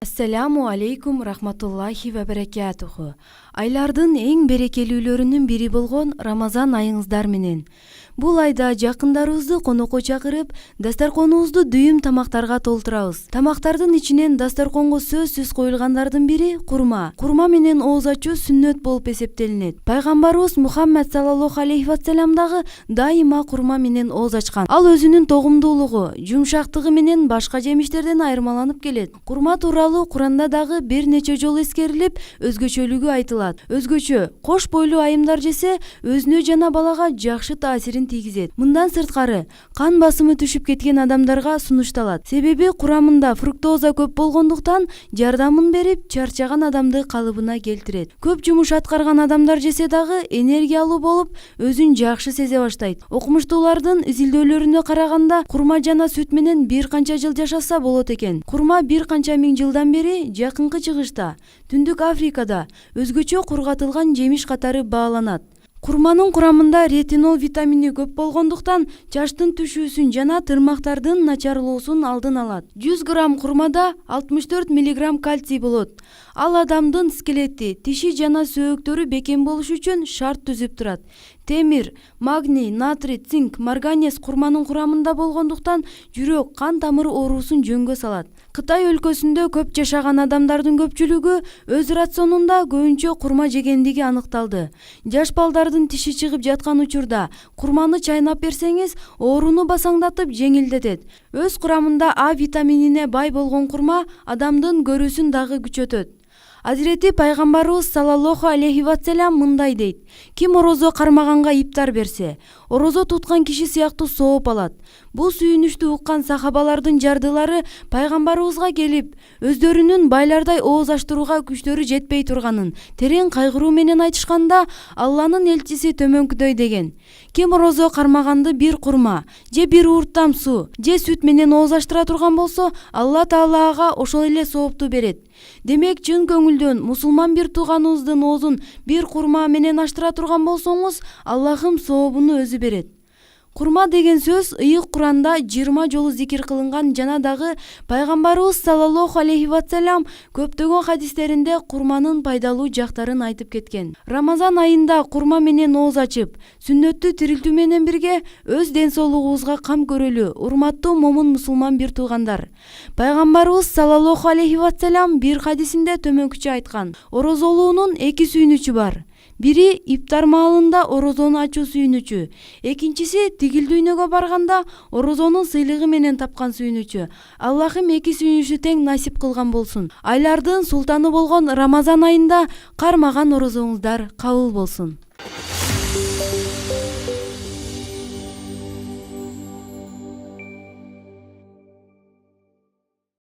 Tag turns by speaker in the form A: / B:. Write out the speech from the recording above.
A: Ассаламу алейкум рахматуллахи ва баракатуху. Айлардын эң берекелүүлөрүнүн бири болгон Рамазан айыңыздар менен. Бул айда жакындарыбызды конокко чакырып, дастарконубузду дүйүм тамактарга толтурабыз. Тамактардын ичинен дастарконго сөзсүз коюлгандардын бири курма. Курма менен ооз ачуу сүннөт болуп эсептелинет. Пайгамбарыбыз Мухаммад саллаллаху алейхи вассалам дагы дайыма курма менен ооз ачкан. Ал өзүнүн тогумдуулугу, жумшактыгы менен башка жемиштерден айырмаланып келет. Курма тууралуу Куранда дагы бир нече жолу эскерилип, өзгөчөлүгү айтылат. Өзгөчө, кош бойлуу айымдар жесе, өзүнө жана балага жакшы таасирин тийгизет. Мындан сырткары, кан басымы түшүп кеткен адамдарга сунушталат. Себеби курамында фруктоза көп болгондуктан жардамын берип, чарчаган адамды калыбына келтирет. Көп жумуш аткарган адамдар жесе дагы энергиялуу болуп, өзүн жакшы сезе баштайт. Окумуштуулардын изилдөөлөрүнө караганда, курма жана сүт менен бир канча жыл жашаса болот экен. Курма бир канча миң жылдан бери жакынкы чыгышта, Түндүк Африкада өзгөчө кургатылган жемиш катары бааланат. Курманын курамында ретинол витамини көп болгондуктан чачтын түшүүсүн жана тырмактардын начарлоосун алдын алат. 100 грамм курмада 64 мг кальций болот. Ал адамдын скелети, тиши жана сөөктөрү бекем болуш үчүн шарт түзүп турат. Темир, магний, натрий, цинк, марганец курманын курамында болгондуктан жүрөк, кан тамыр оорусун жөнгө салат. Кытай өлкөсүндө көп жашаган адамдардын көпчүлүгү өз рационунда көбүнчө курма жегендиги аныкталды. Жаш балдардын тиши чыгып жаткан учурда курманы чайнап берсеңиз, ооруну басаңдатып жеңилдетет. Өз курамында А витаминине бай болгон курма адамдын көрүүсүн дагы күчөтөт. Азирети пайгамбарыбыз саллаллаху алейхи вассалам мындай дейт: ким орозо кармаганга иптар берсе, орозо туткан киши сыяктуу сооп алат. Бул сүйүнүштү уккан сахабалардын жардылары пайгамбарыбызга келип, өздөрүнүн байлардай ооз аштырууга күчтөрү жетпей турганын терең кайгыруу менен айтышканда, Алланын элчиси төмөнкүдөй деген: ким орозо кармаганды бир курма, же бир уурттам суу, же сүт менен ооз аштыра турган болсо, Алла Таалага ошол эле соопту берет. Демек, чын көңүлдөн мусулман бир тууганыбыздын оозун бир курма менен аштыра турган болсоңуз, Аллахым сообуну өзү берет. Курма деген сөз ыйык Куранда 20 жолу зикир кылынган жана дагы пайгамбарыбыз саллаллаху алейхи вассалам көптөгөн хадистеринде курманын пайдалуу жактарын айтып кеткен. Рамазан айында курма менен ооз ачып, сүннөттү тирилтүү менен бирге өз ден соолугубузга кам көрөлү, урматтуу момун мусулман бир туугандар. Пайгамбарыбыз саллаллаху алейхи вассалам бир хадисинде төмөнкүчө айткан: орозолуунун эки сүйүнүчү бар. Бири иптар маалында орозону ачуу сүйүнүчү, экинчиси тигил дүйнөгө барганда орозонун сыйлыгы менен тапкан сүйүнүчү. Аллахым эки сүйүнүчү тең насип кылган болсун. Айлардын султаны болгон Рамазан айында кармаган орозоңуздар кабыл болсун.